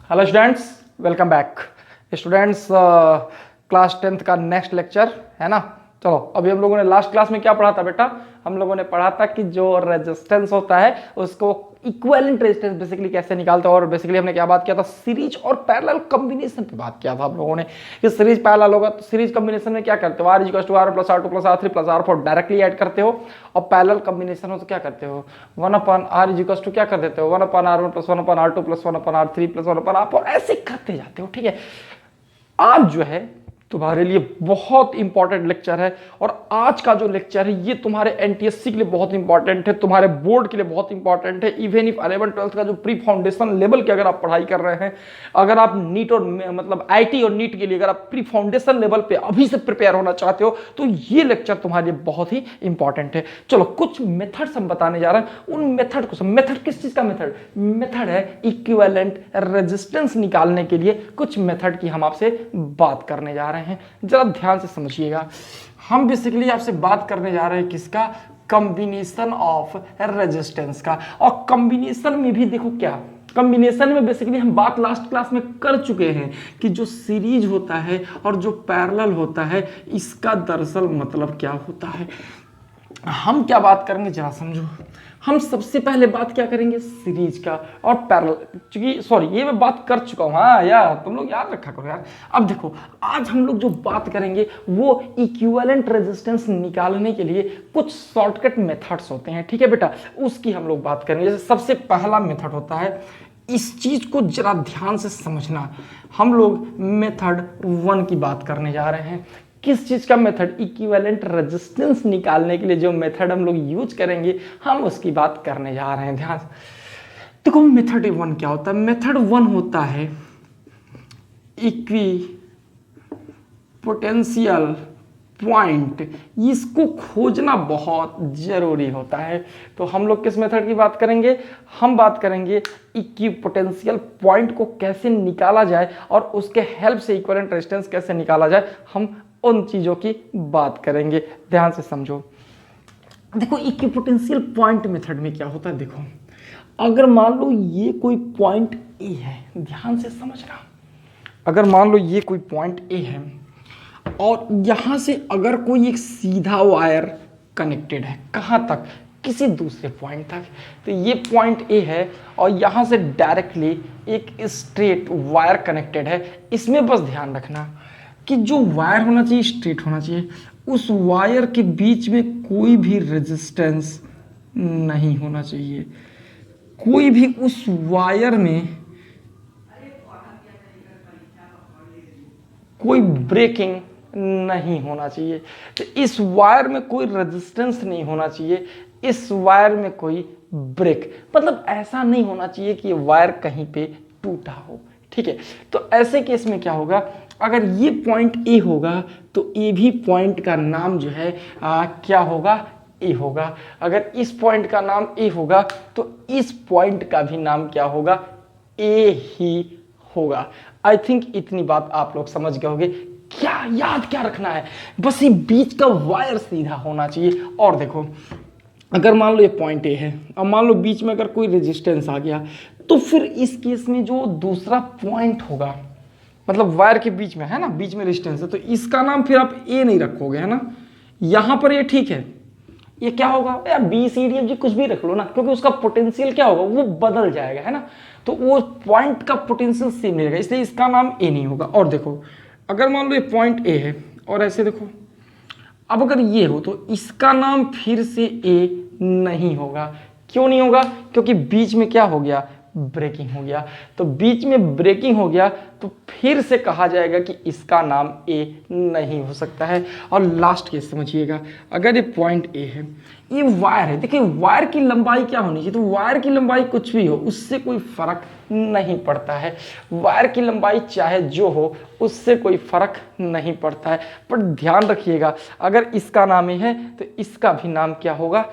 Hello students, welcome back. Students, class 10th का next lecture है ना। चलो, अभी हम लोगों ने लास्ट क्लास में क्या पढ़ा था बेटा? हम लोगों ने पढ़ा था कि जो रेजिस्टेंस होता है उसको इक्विवेलेंट रेजिस्टेंस बेसिकली कैसे निकालते हैं। और बेसिकली हमने क्या बात किया था? सीरीज और पैरेलल कॉम्बिनेशन पे बात किया था हम लोगों ने कि सीरीज पैरेलल होगा तो सीरीज कॉम्बिनेशन में क्या करते हो? r = r + r2 + r3 + r4 directly add करते हो। और पैरेलल कॉम्बिनेशन हो तो क्या करते हो? 1/r = क्या कर देते हो? 1/r1 + 1/r2 + 1/r3 + 1/r4 ऐसे करते जाते हो। ठीक है, आज जो है तुम्हारे लिए बहुत इंपॉर्टेंट लेक्चर है। और आज का जो लेक्चर है ये तुम्हारे एनटीएससी के लिए बहुत इंपॉर्टेंट है, तुम्हारे बोर्ड के लिए बहुत इंपॉर्टेंट है। इवन इफ 11-12 का जो प्री फाउंडेशन लेवल की अगर आप पढ़ाई कर रहे हैं, अगर आप नीट और मतलब आईटी और नीट के लिए अगर आप प्री फाउंडेशन लेवल पे अभी से प्रिपेयर होना चाहते हो तो ये लेक्चर तुम्हारे लिए बहुत ही इंपॉर्टेंट है। चलो, कुछ मेथड्स हम बताने जा रहे हैं। उन मेथड को, मेथड किस चीज का मेथड? मेथड है इक्विवेलेंट रेजिस्टेंस निकालने के लिए कुछ मेथड की हम आपसे बात करने जा रहे हैं। जरा ध्यान से समझिएगा। हम बेसिकली आपसे बात करने जा रहे हैं किसका? कॉम्बिनेशन ऑफ रेजिस्टेंस का। और कॉम्बिनेशन में भी देखो क्या, कॉम्बिनेशन में बेसिकली हम बात लास्ट क्लास में कर चुके हैं कि जो सीरीज होता है और जो पैरेलल होता है इसका दरअसल मतलब क्या होता है। हम क्या बात करेंगे जरा समझो। हम सबसे पहले बात क्या करेंगे? सीरीज का और पैरेलल, क्योंकि सॉरी ये मैं बात कर चुका हूँ। हाँ यार, तुम लोग याद रखा करो यार। अब देखो, आज हम लोग जो बात करेंगे वो इक्विवेलेंट रेजिस्टेंस निकालने के लिए कुछ शॉर्टकट मेथड्स होते हैं। ठीक है बेटा, उसकी हम लोग बात करेंगे। जैसे सबसे पहला मेथड होता है, इस चीज को जरा ध्यान से समझना। हम लोग मेथड 1 की बात करने जा रहे हैं। किस चीज का मेथड? इक्विवेलेंट रेजिस्टेंस निकालने के लिए जो मेथड हम लोग यूज करेंगे हम उसकी बात करने जा रहे हैं। ध्यान से देखो, मेथड 1 क्या होता है? मेथड 1 होता है इक्वी पोटेंशियल पॉइंट। इसको खोजना बहुत जरूरी होता है। तो हम लोग किस मेथड की बात करेंगे? हम बात करेंगे इक्विपोटेंशियल पॉइंट को कैसे निकाला जाए और उसके हेल्प से इक्विवेलेंट रेजिस्टेंस कैसे निकाला जाए, हम उन चीजों की बात करेंगे। ध्यान से समझो। देखो, इक्विपोटेंशियल पॉइंट मेथड में क्या होता है? देखो, अगर मान लो ये कोई पॉइंट ए है, ध्यान से समझना। अगर मान लो ये कोई पॉइंट ए है और यहां से अगर कोई एक सीधा वायर कनेक्टेड है, कहां तक? किसी दूसरे पॉइंट तक। तो ये पॉइंट ए है और यहां से डायरेक्टली एक स्ट्रेट वायर कनेक्टेड है। इसमें बस ध्यान रखना कि जो वायर होना चाहिए स्ट्रेट होना चाहिए। उस वायर के बीच में कोई भी रेजिस्टेंस नहीं होना चाहिए। कोई भी उस वायर में कोई ब्रेकिंग नहीं होना चाहिए। तो इस वायर में कोई रेजिस्टेंस नहीं होना चाहिए। इस वायर में कोई ब्रेक, मतलब ऐसा नहीं होना चाहिए कि वायर कहीं पे टूटा हो। ठीक है, तो ऐसे केस में क्या होगा? अगर ये पॉइंट ए होगा तो ए भी पॉइंट का नाम जो है क्या होगा? ए होगा। अगर इस पॉइंट का नाम ए होगा तो इस पॉइंट का भी नाम क्या होगा? ए ही होगा। आई थिंक इतनी बात आप लोग समझ गए होंगे। क्या याद क्या रखना है? बस ये बीच का वायर सीधा होना चाहिए। और देखो, अगर मान लो ये पॉइंट ए है और मान लो बीच में अगर कोई रेजिस्टेंस आ गया तो फिर इस केस में जो दूसरा पॉइंट होगा, मतलब वायर के बीच में है ना, बीच में रेजिस्टेंस है, तो इसका नाम फिर आप ए नहीं रखोगे, है ना। यहां पर ये ठीक है, ये क्या होगा यार? B C D F G कुछ भी रख लो ना, क्योंकि उसका पोटेंशियल क्या होगा? वो बदल जाएगा, है ना। तो वो पॉइंट का पोटेंशियल सेम रहेगा, इसलिए इसका नाम ए नहीं होगा। और देखो, अगर मान लो ये पॉइंट ए है और ऐसे देखो, अब अगर ये हो तो इसका नाम फिर से ए नहीं होगा। क्यों नहीं होगा? क्योंकि बीच में क्या हो गया? ब्रेकिंग हो गया। तो बीच में ब्रेकिंग हो गया तो फिर से कहा जाएगा कि इसका नाम ए नहीं हो सकता है। और लास्ट केस समझिएगा, अगर ये पॉइंट ए है, ये वायर है। देखिए, वायर की लंबाई क्या होनी चाहिए? तो वायर की लंबाई कुछ भी हो उससे कोई फर्क नहीं पड़ता है। वायर की लंबाई चाहे जो हो उससे कोई फर्क नहीं पड़ता है। पर ध्यान रखिएगा, अगर इसका नाम ए है तो इसका भी नाम क्या होगा?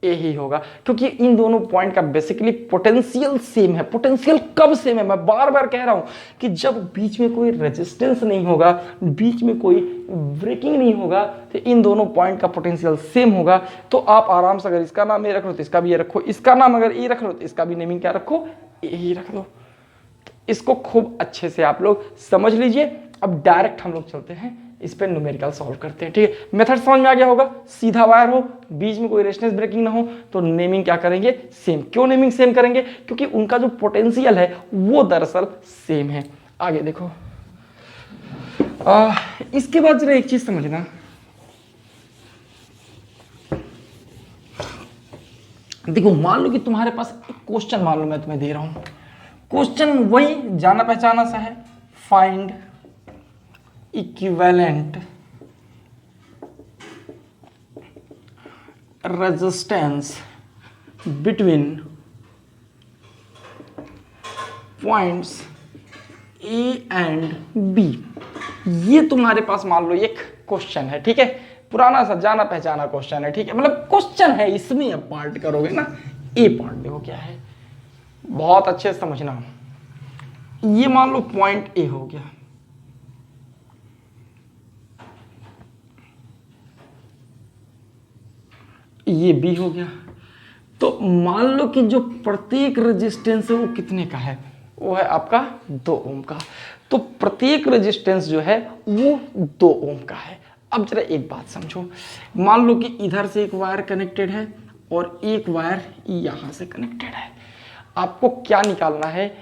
ए ही होगा, क्योंकि इन दोनों पॉइंट का बेसिकली पोटेंशियल सेम है। पोटेंशियल कब सेम है? मैं बार बार कह रहा हूं कि जब बीच में कोई रेजिस्टेंस नहीं होगा, बीच में कोई ब्रेकिंग नहीं होगा, तो इन दोनों पॉइंट का पोटेंशियल सेम होगा। तो आप आराम से अगर इसका नाम ए रख लो तो इसका भी ए रखो, इसका नाम अगर ए रख लो तो इसका भी नेमिंग क्या रखो? ए ही रख दो। इसको खूब अच्छे से आप लोग समझ लीजिए। अब डायरेक्ट हम लोग चलते हैं इस पे न्यूमेरिकल सॉल्व करते हैं, ठीक है। मेथड समझ में आ गया होगा, सीधा वायर हो, बीच में कोई रेजिस्टेंस ब्रेकिंग ना हो, तो नेमिंग क्या करेंगे, सेम। क्यों नेमिंग सेम करेंगे, क्योंकि उनका जो पोटेंशियल है वो दरअसल सेम है। आगे देखो, इसके बाद जरा एक चीज समझना, देखो मान लो कि तुम्हारे पास एक क्वेश्चन मान लो मैं तुम्हें दे रहा हूं, क्वेश्चन वही जाना पहचाना सा है, find equivalent resistance between points A and B. ये तुम्हारे पास मान लो एक क्वेश्चन है, ठीक है, पुराना सा जाना पहचाना क्वेश्चन है, ठीक है, मतलब क्वेश्चन है, इसमें अब पार्ट करोगे ना, ए पार्ट देखो क्या है, बहुत अच्छे से समझना। ये मान लो पॉइंट ए हो गया, ये बी हो गया, तो मान लो कि जो प्रत्येक रेजिस्टेंस है वो कितने का है, वो है आपका 2 ओम का। तो प्रत्येक रेजिस्टेंस जो है वो 2 ओम का है। अब जरा एक बात समझो, मान लो कि इधर से एक वायर कनेक्टेड है और एक वायर यहां से कनेक्टेड है। आपको क्या निकालना है,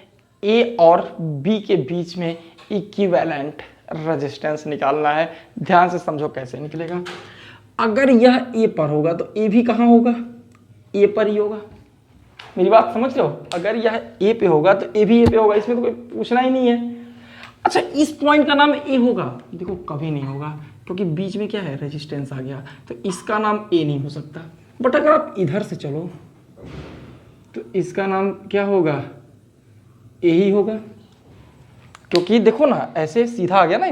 ए और बी के बीच में इक्विवेलेंट रेजिस्टेंस निकालना है। ध्यान से समझो कैसे निकलेगा। अगर यह ए पर होगा तो ए भी कहां होगा, ए पर ही होगा। मेरी बात समझ लो, अगर यह ए पे होगा तो ए भी ए पे होगा, इसमें तो कोई पूछना ही नहीं है। अच्छा, इस पॉइंट का नाम ए होगा, देखो कभी नहीं होगा, क्योंकि बीच में क्या है, रेजिस्टेंस आ गया, तो इसका नाम ए नहीं हो सकता। बट अगर आप इधर से चलो तो इसका नाम क्या होगा, ए ही होगा, क्योंकि देखो ना ऐसे सीधा आ गया ना,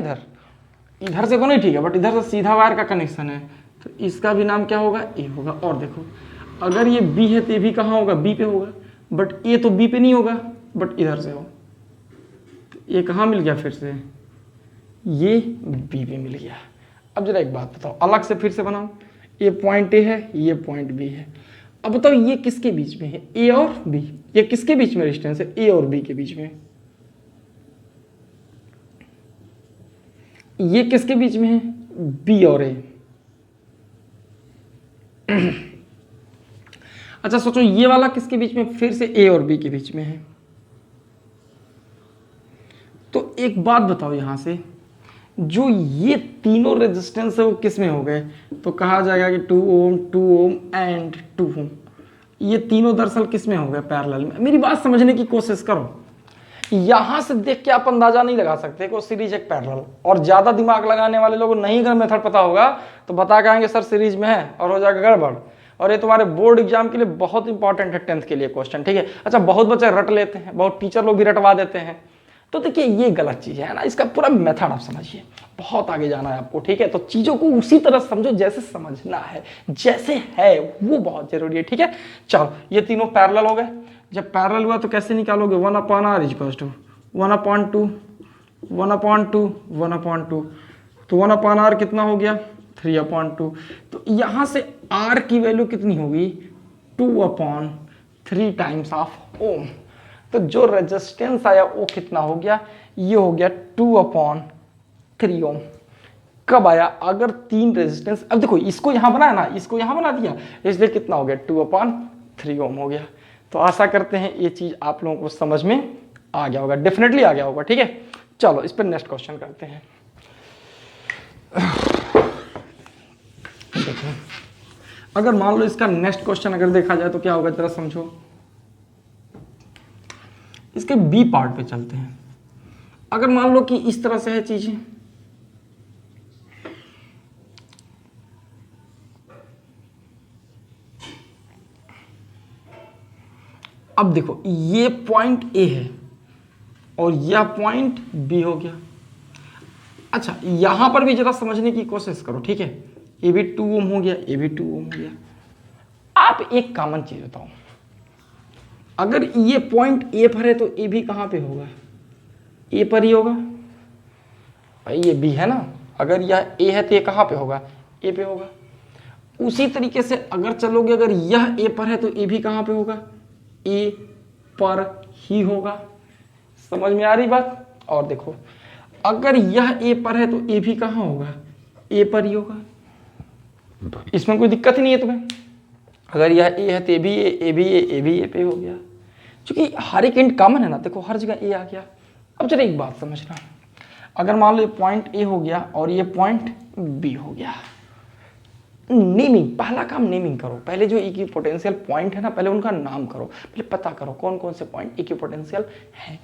इधर से को नहीं, ठीक है, बट इधर से सीधा वायर का कनेक्शन है, तो इसका भी नाम क्या होगा, ए होगा। और देखो अगर ये बी है तो ये भी कहाँ होगा, बी पे होगा, बट ए तो बी पे नहीं होगा, बट इधर से हो, तो ये कहाँ मिल गया, फिर से ये बी पे मिल गया। अब जरा एक बात बताओ, अलग से फिर से बनाओ, ये पॉइंट ए है, ये पॉइंट बी है। अब बताओ ये किसके बीच में है, ए और बी, ये किसके बीच में डिस्टेंस है, ए और बी के बीच में। ये किसके बीच में है, बी और ए। अच्छा सोचो ये वाला किसके बीच में, फिर से ए और बी के बीच में है। तो एक बात बताओ, यहां से जो ये तीनों रेजिस्टेंस है वो किस में हो गए, तो कहा जाएगा कि 2 ओम 2 ओम एंड 2 ओम, ये तीनों दरअसल किस में हो गए, पैरेलल में। मेरी बात समझने की कोशिश करो, यहां से देख के आप अंदाजा नहीं लगा सकते कि सीरीज एक पैरेलल। और ज्यादा दिमाग लगाने वाले लोगों को नहीं अगर मेथड पता होगा तो बता के आएंगे सर सीरीज में है, और हो जाएगा गड़बड़। और ये तुम्हारे बोर्ड एग्जाम के लिए बहुत इंपॉर्टेंट है, 10th के लिए क्वेश्चन, ठीक है। अच्छा बहुत बच्चे रट लेते हैं, बहुत टीचर लोग भी रटवा देते हैं, तो देखिए ये गलत चीज है ना, इसका पूरा मेथड आप समझिए, बहुत आगे जाना है आपको, ठीक है। तो चीजों को उसी तरह समझो जैसे समझना है, जैसे है वो बहुत जरूरी है, ठीक है। चलो ये तीनों पैरेलल हो गए, जब पैरेलल हुआ तो कैसे निकालोगे, 1/r इक्वल्स टू 1/2 1/2 1/2, तो 1/r कितना हो गया, 3/2। तो यहां से r की वैल्यू कितनी होगी, 2/3 टाइम्स ऑफ ओम। तो जो रेजिस्टेंस आया वो कितना हो गया, ये हो गया 2/3 ओम। कब आया, अगर 3 रेजिस्टेंस, अब देखो इसको यहां बनाया ना, इसको यहां बना दिया, इसलिए कितना हो गया, 2/3 ओम हो गया। तो आशा करते हैं ये चीज आप लोगों को समझ में आ गया होगा, डेफिनेटली आ गया होगा, ठीक है। चलो इस पर नेक्स्ट क्वेश्चन करते हैं। देखो अगर मान लो इसका नेक्स्ट क्वेश्चन अगर देखा जाए तो क्या होगा, जरा समझो। इसके बी पार्ट पे चलते हैं। अगर मान लो कि इस तरह से है चीजें, अब देखो ये पॉइंट ए है और यह पॉइंट बी हो गया। अच्छा यहां पर भी जरा समझने की कोशिश करो, ठीक है। ये भी 2 ओम हो गया, ये भी 2 ओम हो गया। आप एक कॉमन चीज बताओ, अगर ये पॉइंट ए पर है तो ए भी कहां पे होगा, ए पर ही होगा भाई, ये बी है ना, अगर यह ए है तो ये कहां पे होगा, ए पे होगा। उसी तरीके से अगर चलोगे, अगर यह ए पर है तो ए भी कहां पे होगा, ए पर ही होगा। समझ में आ रही बात? और देखो अगर यह ए पर है तो ए भी कहाँ होगा, ए पर ही होगा, इसमें कोई दिक्कत ही नहीं है तुम्हें। अगर यह ए है तो ए भी ए भी ए भी ए पे हो गया, क्योंकि हर एक एंड कॉमन है ना, देखो हर जगह ए आ गया। अब जरा एक बात समझना, अगर मान लो ये पॉइंट ए हो गया और ये पॉइंट बी हो गया, नेमिंग, पहला काम नेमिंग करो। पहले जो इक्विपोटेंशियल पॉइंट है ना, पहले उनका नाम करो, पहले पता करो कौन कौन से पॉइंट इक्विपोटेंशियल हैं।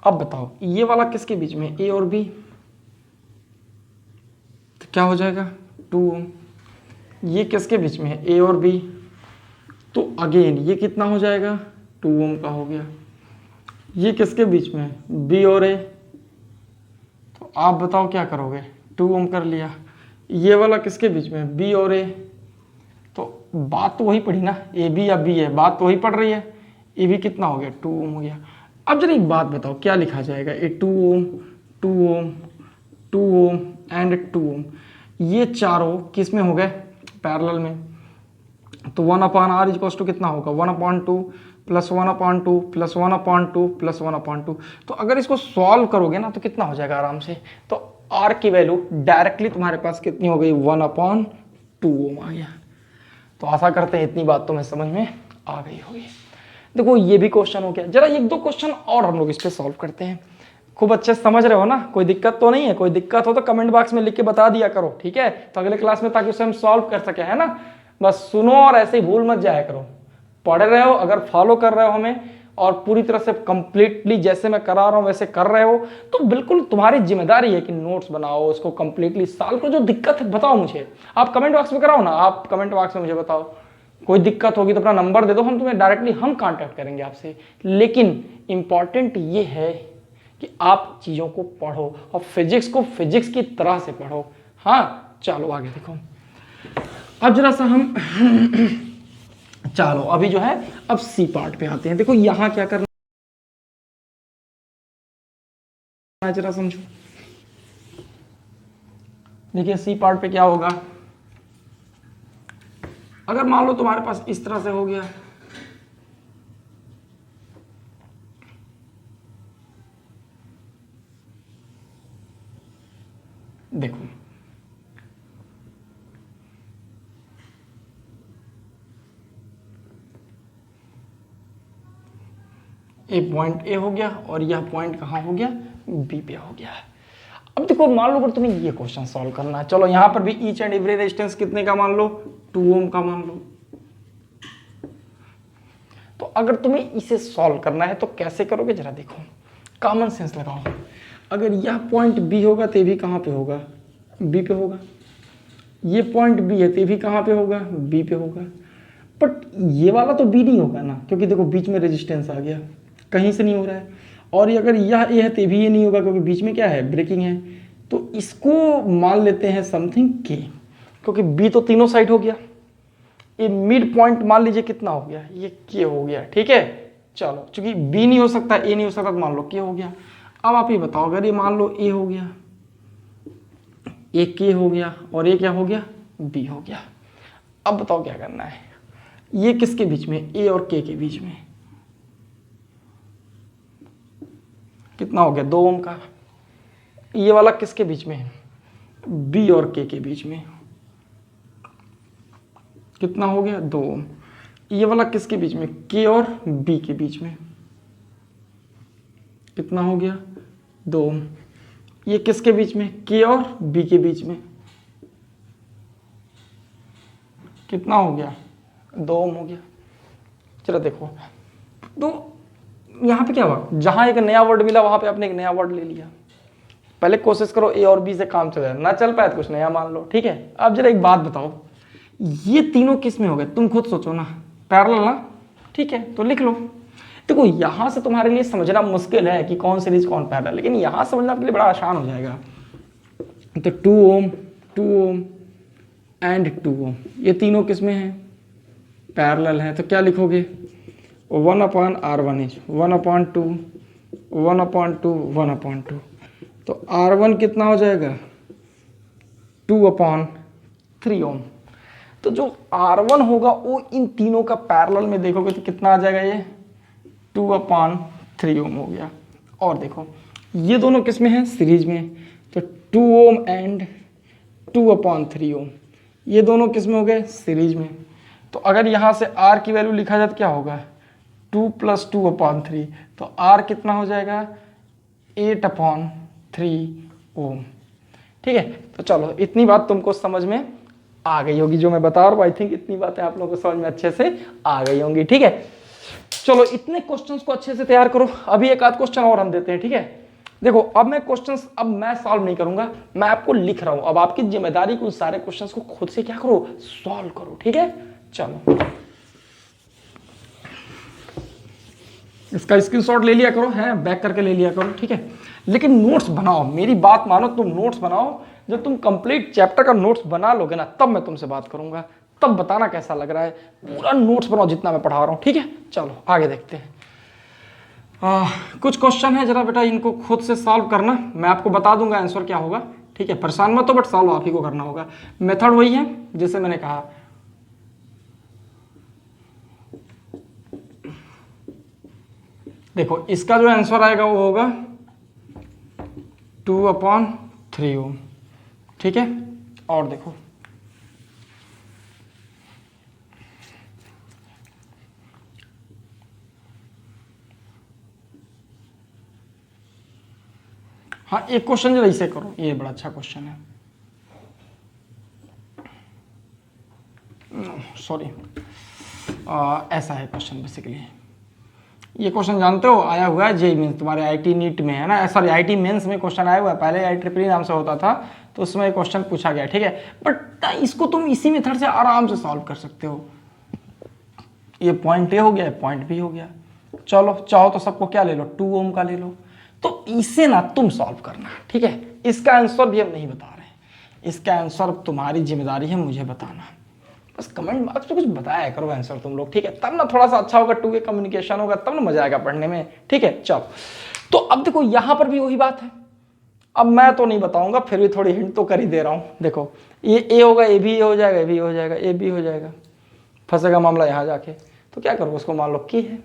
अब बताओ ये वाला किसके बीच में, ए और बी, तो क्या हो जाएगा 2 ओम। ये किसके बीच में है, ए और बी, तो अगेन ये कितना हो जाएगा 2 ओम का हो गया। ये किसके बीच में है, बी और ए, तो आप बताओ क्या करोगे, 2 ओम कर लिया। ये वाला किसके बीच में है, बी और ए, तो बात तो वही पड़ी ना, ए बी या बी है, बात तो वही पड़ रही है। ए बी कितना हो गया 2 ओम हो गया। अब जरा एक बात बताओ क्या लिखा जाएगा, ए 2 ओम 2 ओम 2 ओम एंड 2 ओम, ये चारों किस में हो गए, पैरेलल में, तो 1/r इक्वल्स टू कितना होगा 1/2 प्लस 1/2 प्लस 1/2 प्लस 1/2। तो अगर इसको सॉल्व करोगे ना तो कितना हो जाएगा आराम से, तो r की वैल्यू डायरेक्टली तुम्हारे पास कितनी हो गई 1/2 ओम आ गया। तो आशा करते हैं इतनी बात तुम्हें समझ में आ गई होगी। देखो ये भी क्वेश्चन हो गया, जरा एक दो क्वेश्चन और हम लोग इस पे सॉल्व करते हैं। खूब अच्छे से समझ रहे हो ना, कोई दिक्कत तो नहीं है? कोई दिक्कत हो तो कमेंट बॉक्स में लिख के बता दिया करो, ठीक है, तो अगले क्लास में ताकि उसे हम सॉल्व कर सके, है ना। बस सुनो और ऐसे ही भूल मत जाया करो, पढ़ रहे हो अगर फॉलो कर रहे हो हमें और पूरी तरह से कंप्लीटली जैसे मैं करा रहा हूं वैसे कर रहे हो, तो बिल्कुल तुम्हारी जिम्मेदारी है कि नोट्स बनाओ, उसको कंप्लीटली सॉल्व करो। जो दिक्कत है बताओ मुझे, आप कमेंट बॉक्स में कराओ ना, आप कमेंट बॉक्स में मुझे बताओ। कोई दिक्कत होगी तो अपना नंबर दे दो, हम तुम्हें डायरेक्टली हम कांटेक्ट करेंगे आपसे। लेकिन इंपॉर्टेंट ये है कि आप चीज़ों को पढ़ो और फिजिक्स को फिजिक्स की तरह से पढ़ो। हाँ चलो आगे देखो, अब जरा सा हम चलो अभी जो है अब सी पार्ट पे आते हैं। देखो यहां क्या करना है जरा समझो। देखिए सी पार्ट पे क्या होगा, अगर मान लो तुम्हारे पास इस तरह से हो गया, देखो ए पॉइंट ए हो गया और यह पॉइंट कहाँ हो गया, बी पे हो गया। अब देखो मान लो अगर तुम्हें ये क्वेश्चन सॉल्व करना है, चलो यहां पर भी ईच एंड एवरी रेजिस्टेंस कितने का मान लो 2 ओम का मान लो। तो अगर तुम्हें इसे सॉल्व करना है तो कैसे करोगे जरा देखो, कॉमन सेंस लगाओ। अगर यह पॉइंट बी होगा तो ये भी कहाँ पे होगा, बी पे होगा। ये पॉइंट बी है तो ये भी कहाँ पे होगा, बी पे होगा। बट ये वाला तो बी नहीं होगा ना, क्योंकि देखो बीच में रेजिस्टेंस आ गया, कहीं से नहीं हो रहा है। और ये अगर यह ए है तो भी ये नहीं होगा, क्योंकि बीच में क्या है, ब्रेकिंग है। तो इसको मान लेते हैं समथिंग के, क्योंकि बी तो तीनों साइड हो गया। ये मिड पॉइंट मान लीजिए कितना हो गया, ये के हो गया, ठीक है। चलो चूंकि बी नहीं हो सकता, ए नहीं हो सकता, तो मान लो के हो गया। अब आप ये बताओ, अगर ये मान लो ए हो गया, ए के हो गया और ये क्या हो गया, बी हो गया। अब बताओ क्या करना है, ये किसके बीच में, ए और के बीच में कितना हो गया 2 ओम का। ये वाला किसके बीच में है, बी और के बीच में कितना हो गया 2 ओम। ये वाला किसके बीच में, के और बी के बीच में कितना हो गया 2 ओम। ये किसके बीच में, के और बी के बीच में कितना हो गया 2 ओम हो गया। चलो देखो, तो यहाँ पे क्या हुआ, जहां एक नया वर्ड मिला वहां पे आपने एक नया वर्ड ले लिया। पहले कोशिश करो ए और बी से काम चल जाए, ना चल पाए तो कुछ नया मान लो, ठीक है। अब जरा एक बात बताओ, ये तीनों किस में हो गए, तुम खुद सोचो ना, पैरेलल ना, ठीक है, तो लिख लो। देखो यहां से तुम्हारे लिए समझना मुश्किल है कि कौन सीरीज कौन पैरेलल, लेकिन यहां समझना आपके लिए बड़ा आसान हो जाएगा। तो 2 ओम 2 ओम एंड 2 ओम, ये तीनों किस में है, पैरेलल है। तो क्या लिखोगे, 1/r1 इज 1/2 1/2 1/2। तो R1 कितना हो जाएगा 2/3 ओम। तो जो R1 होगा वो इन तीनों का पैरेलल में देखोगे तो कितना आ जाएगा, ये 2/3 ओम हो गया। और देखो ये दोनों किस में है, सीरीज में, तो 2 ओम एंड 2/3 ओम, ये दोनों किस में हो गए, सीरीज में। तो अगर यहाँ से R की वैल्यू लिखा जाए तो क्या होगा, 2 + 2/3, तो R कितना हो जाएगा, 8/3 ओम। ठीक है, तो चलो इतनी बात तुमको समझ में आ गई होगी जो मैं बता रहा हूँ। आई थिंक इतनी बातें आप लोगों को समझ में अच्छे से आ गई होंगी। ठीक है, चलो इतने क्वेश्चंस को अच्छे से तैयार करो। अभी एक आध क्वेश्चन और हम देते हैं। ठीक है, देखो अब मैं क्वेश्चंस अब मैं सॉल्व नहीं करूंगा, मैं आपको लिख रहा हूं। अब आपकी जिम्मेदारी को सारे क्वेश्चंस को खुद से क्या करो, सॉल्व करो। ठीक है, चलो इसका स्क्रीनशॉट ले लिया करो, है बैक करके ले लिया करो। ठीक है, लेकिन नोट्स बनाओ, मेरी बात मानो, तुम नोट्स बनाओ। जब तुम कंप्लीट चैप्टर का नोट्स बना लोगे ना, तब मैं तुमसे बात करूंगा, तब बताना कैसा लग रहा है। पूरा नोट्स बनाओ जितना मैं पढ़ा रहा हूं। ठीक है, चलो आगे देखते हैं। कुछ क्वेश्चन है, जरा बेटा इनको खुद से सॉल्व करना, मैं आपको बता दूंगा आंसर क्या होगा। ठीक है, परेशान मत हो, बट सॉल्व आप ही को करना होगा। मेथड वही है जैसे मैंने कहा। देखो इसका जो आंसर आएगा वो होगा 2/3 ओम। ठीक है, और देखो हाँ, एक क्वेश्चन जरा इसे करो, ये बड़ा अच्छा क्वेश्चन है। सॉरी, ऐसा है क्वेश्चन बेसिकली। ये क्वेश्चन जानते हो आया हुआ है जेईई मेंस, तुम्हारे आईटी नीट में है ना, सॉरी आईटी मेंस में क्वेश्चन आया हुआ है। पहले IEEE नाम से होता था, तो उसमें क्वेश्चन पूछा गया। ठीक है, बट इसको तुम इसी मेथड से आराम से सॉल्व कर सकते हो। ये पॉइंट ए हो गया, पॉइंट बी हो गया। चलो चाहो तो सबको क्या ले लो, 2 ओम का ले लो। तो इसे ना तुम सॉल्व करना। ठीक है, इसका आंसर भी हम नहीं बता रहे हैं, इसका आंसर तुम्हारी जिम्मेदारी है मुझे बताना। बस कमेंट बॉक्स में कुछ बताया करो आंसर तुम लोग। ठीक है, तब ना थोड़ा सा अच्छा होगा, 2 वे कम्युनिकेशन होगा, तब ना मजा आएगा पढ़ने में। ठीक है, चलो तो अब देखो यहां पर भी वही बात है। अब मैं तो नहीं बताऊंगा, फिर भी थोड़ी हिंट तो कर ही दे रहा हूं। देखो ये ए होगा, ए भी हो जाएगा, ए भी हो जाएगा, ए भी हो जाएगा, फंसेगा मामला यहां जाके। तो क्या करो, उसको मान लो के है,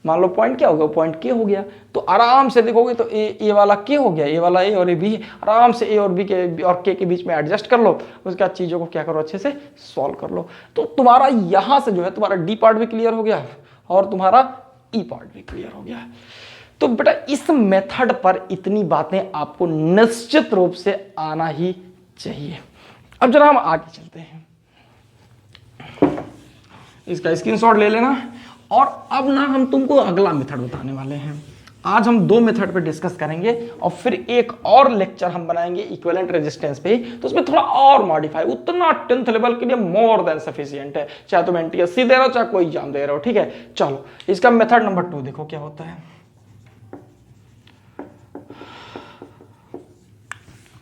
मान लो पॉइंट क्या हो गया, पॉइंट के हो गया। तो आराम से देखोगे तो ए वाला के हो गया, ए वाला ए और ए बी, आराम से ए और बी के और के बीच में एडजस्ट कर लो। उसके बाद चीज़ों को क्या करो, अच्छे से सॉल्व कर लो। तो तुम्हारा यहाँ से जो है तुम्हारा डी पार्ट भी क्लियर हो गया और तुम्हारा ई पार्ट भी क्लियर हो गया। तो बेटा इस मेथड पर इतनी बातें आपको निश्चित रूप से आना ही चाहिए। अब जरा हम आगे चलते हैं, इसका स्क्रीनशॉट ले लेना। और अब ना हम तुमको अगला मेथड बताने वाले हैं। आज हम 2 मेथड पे डिस्कस करेंगे और फिर एक और लेक्चर हम बनाएंगे इक्विवेलेंट रेजिस्टेंस पे, तो उसमें थोड़ा और मॉडिफाई, उतना 10th लेवल के लिए मोर देन सफिशिएंट है, चाहे तुम NTSC दे रहे हो चाहे कोई एग्जाम दे रहे हो। ठीक है, चलो इसका मेथड नंबर 2 देखो क्या होता है।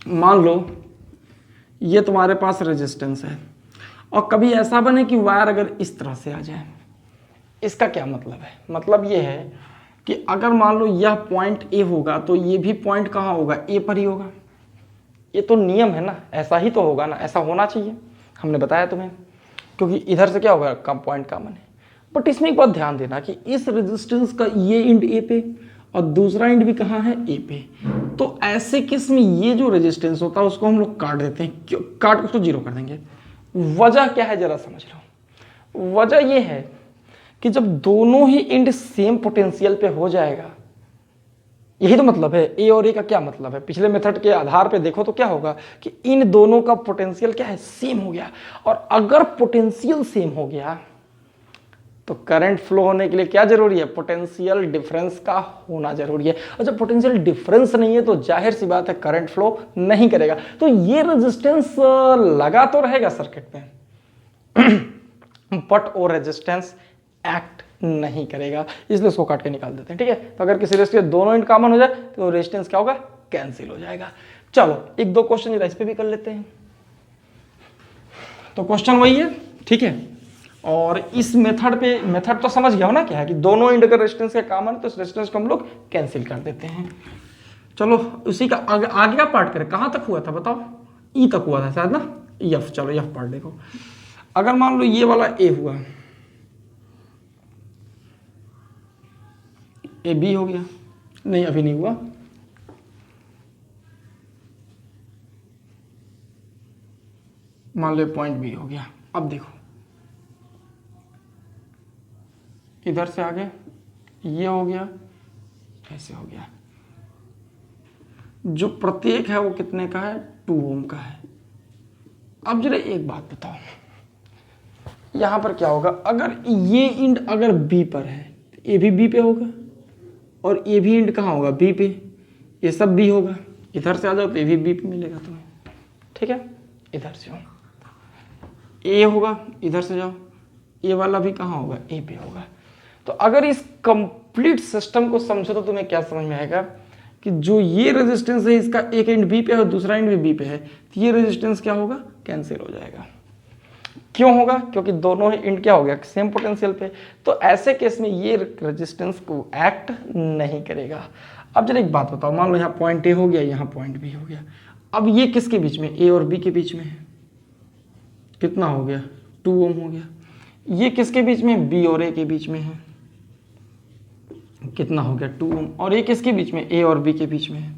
मान लो ये तुम्हारे पास रेजिस्टेंस है और कभी ऐसा बने कि वायर अगर इस तरह से आ जाए। इसका क्या मतलब है, मतलब ये है कि अगर मान लो यह पॉइंट ए होगा तो ये भी पॉइंट कहाँ होगा, ए पर ही होगा। ये तो नियम है ना, ऐसा ही तो होगा ना, ऐसा होना चाहिए, हमने बताया तुम्हें, क्योंकि इधर से क्या होगा, कम पॉइंट कॉमन है। बट इसमें एक बात ध्यान देना कि इस रेजिस्टेंस का ये इंड ए पे और दूसरा इंड भी कहाँ है, ए पे। तो ऐसे केस में ये जो रेजिस्टेंस होता है उसको हम लोग काट देते हैं, क्यों काट उसको जीरो कर देंगे। वजह क्या है जरा समझ लो, वजह ये है कि जब दोनों ही इंड सेम पोटेंशियल पे हो जाएगा, यही तो मतलब है। ए और ए का क्या मतलब है, पिछले मेथड के आधार पे देखो तो क्या होगा कि इन दोनों का पोटेंशियल क्या है, सेम हो गया। और अगर पोटेंशियल सेम हो गया तो करंट फ्लो होने के लिए क्या जरूरी है, पोटेंशियल डिफरेंस का होना जरूरी है। और जब पोटेंशियल डिफरेंस नहीं है तो जाहिर सी बात है करंट फ्लो नहीं करेगा। तो ये रेजिस्टेंस लगा तो रहेगा सर्किट में बट वो रेजिस्टेंस एक्ट नहीं करेगा, इसलिए उसको काट के निकाल देते हैं। ठीक है, तो अगर किसी रेजिस्टेंस के दोनों इंड कॉमन हो जाए तो रेजिस्टेंस क्या होगा, कैंसिल हो जाएगा। चलो एक दो क्वेश्चन इस पे भी कर लेते हैं। तो क्वेश्चन वही है, ठीक है। और इस मेथड पे, मेथड तो समझ गया हो ना क्या है, कि दोनों इंड अगर रेजिस्टेंस का कॉमन है तो इस रेजिस्टेंस को हम लोग कैंसिल कर देते हैं। चलो उसी का आगे का पार्ट करें, कहां तक हुआ था बताओ, ई तक हुआ था शायद ना, एफ। चलो एफ पार्ट देखो, अगर मान लो ये वाला ए हुआ, ए बी हो गया, नहीं अभी नहीं हुआ, मान लो पॉइंट बी हो गया। अब देखो इधर से आगे ये हो गया, ऐसे हो गया। जो प्रत्येक है वो कितने का है, 2 ओम का है। अब जरा एक बात बताओ, यहां पर क्या होगा, अगर ये इंड अगर बी पर है तो ये भी बी पे होगा, और ये भी इंड कहाँ होगा, बी पे, ये सब बी होगा। इधर से आ जाओ तो ये भी बी पे मिलेगा तुम्हें, ठीक है। इधर से हो ए होगा, इधर से जाओ ए वाला भी कहाँ होगा, ए पे होगा। तो अगर इस कंप्लीट सिस्टम को समझो तो तुम्हें क्या समझ में आएगा कि जो ये रेजिस्टेंस है इसका एक एंड बी पे है और दूसरा एंड भी बी पे है, तो ये रेजिस्टेंस क्या होगा, कैंसिल हो जाएगा। क्यों होगा, क्योंकि दोनों ही एंड क्या हो गया, सेम पोटेंशियल पे। तो ऐसे केस में ये रेजिस्टेंस को एक्ट नहीं करेगा। अब जरा एक बात बताओ, मान लो यहाँ पॉइंट ए हो गया, यहाँ पॉइंट बी हो गया। अब ये किसके बीच में, ए और बी के बीच में है, कितना हो गया, 2 ओम हो गया। ये किसके बीच में, बी और ए के बीच में है, कितना हो गया, 2 ओम। और ये किसके बीच में, ए और बी के बीच में है,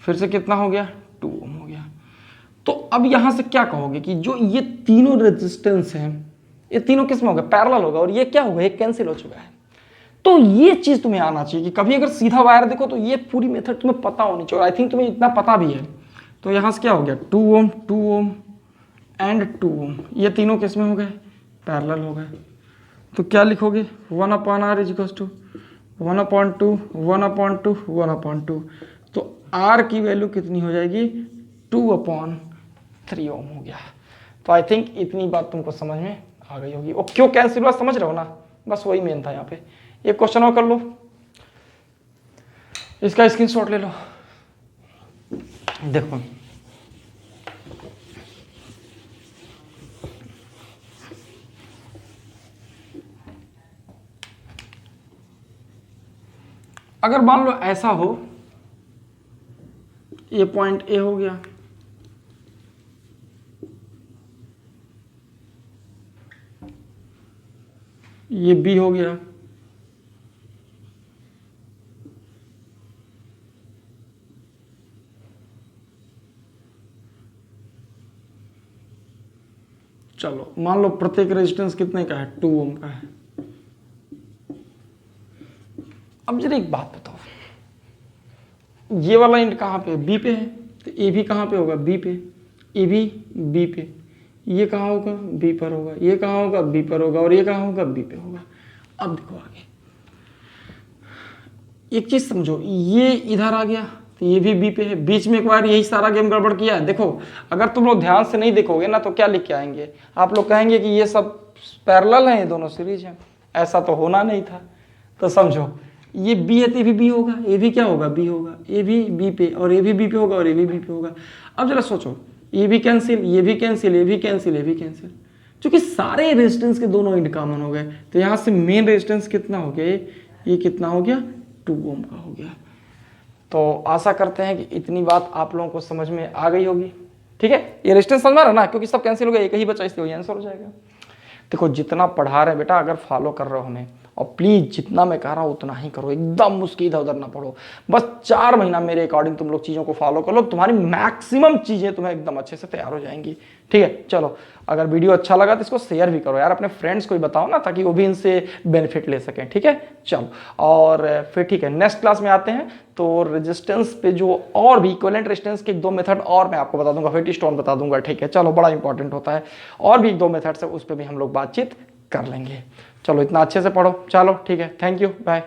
फिर से कितना हो गया, 2 ओम हो गया। तो अब यहां से क्या कहोगे कि जो ये तीनों रेजिस्टेंस हैं, ये तीनों किस में होगा, पैरेलल होगा, और ये क्या होगा, ये कैंसिल हो चुका है। तो ये चीज तुम्हें आना चाहिए कि कभी अगर सीधा वायर देखो तो ये पूरी मेथड तुम्हें पता होनी चाहिए, और आई थिंक तुम्हें इतना पता भी है। तो यहां से क्या हो गया, 2 ओम 2 ओम एंड 2 ओम, ये तीनों किस में हो गए, पैरेलल हो गए। तो क्या लिखोगे, 1/r इज इक्वल टू 1/2 1/2 1/2। तो r की वैल्यू कितनी हो जाएगी, 2/3 ओम हो गया। तो आई थिंक इतनी बात तुमको समझ में आ गई होगी। और क्यों कैंसिल हुआ समझ रहे हो ना, बस वही मेन था यहाँ पे। एक क्वेश्चन और कर लो, इसका स्क्रीनशॉट ले लो। देखो अगर मान लो ऐसा हो, ये पॉइंट ए हो गया, ये बी हो गया, चलो मान लो प्रत्येक रेजिस्टेंस कितने का है, 2 ओम का है। अब जरा एक बात बताओ, ये वाला एंड कहाँ पे है, बी पे है, तो ए भी कहाँ पे होगा, बी पे, ए भी बी पे, ये कहाँ होगा, बी पर होगा, ये कहाँ होगा, बी पर होगा, और ये कहाँ होगा, बी पे होगा। अब देखो आगे एक चीज समझो, ये इधर आ गया तो ये भी बी पे है, बीच में एक बार यही सारा गेम गड़बड़ किया है। देखो अगर तुम लोग ध्यान से नहीं देखोगे ना तो क्या लिख के आएंगे आप लोग, कहेंगे कि ये सब पैरेलल हैं, ये दोनों सीरीज हैं। ऐसा तो होना नहीं था। तो समझो ये बी है तो ये भी बी होगा, ये भी क्या होगा, बी होगा, ये भी बी पे, और ये भी बी पे होगा, और ये भी बी पे होगा। अब जरा सोचो, ये भी कैंसिल, ये भी कैंसिल, ये भी कैंसिल, ये भी कैंसिल, क्योंकि सारे रेजिस्टेंस के दोनों एंड कॉमन हो गए। तो यहाँ से मेन रेजिस्टेंस कितना हो गया, ये कितना हो गया, 2 ओम का हो गया। तो आशा करते हैं कि इतनी बात आप लोगों को समझ में आ गई होगी। ठीक है, ये रेजिस्टेंस समझ में आ रहा ना, क्योंकि सब कैंसिल हो गया, एक ही बचा, इसलिए आंसर हो जाएगा। देखो जितना पढ़ा रहे हैं बेटा, अगर फॉलो कर रहे हो हमें, और प्लीज जितना मैं कह रहा हूँ उतना ही करो, एकदम उसकी इधर उधर ना पढ़ो। बस 4 महीना मेरे अकॉर्डिंग तुम लोग चीज़ों को फॉलो कर लो, तुम्हारी मैक्सिमम चीज़ें तुम्हें एकदम अच्छे से तैयार हो जाएंगी। ठीक है, चलो अगर वीडियो अच्छा लगा तो इसको शेयर भी करो यार, अपने फ्रेंड्स को भी बताओ ना, ताकि वो भी इनसे बेनिफिट ले सकें। ठीक है, चलो और फिर ठीक है, नेक्स्ट क्लास में आते हैं। तो रेजिस्टेंस पे जो और भी इक्विवेलेंट रेजिस्टेंस के 2 मेथड और मैं आपको बता दूंगा, व्हीटस्टोन बता दूंगा। ठीक है, चलो बड़ा इंपॉर्टेंट होता है, और भी 2 मेथड्स है, उस पर भी हम लोग बातचीत कर लेंगे। चलो इतना अच्छे से पढ़ो, चलो ठीक है, थैंक यू, बाय।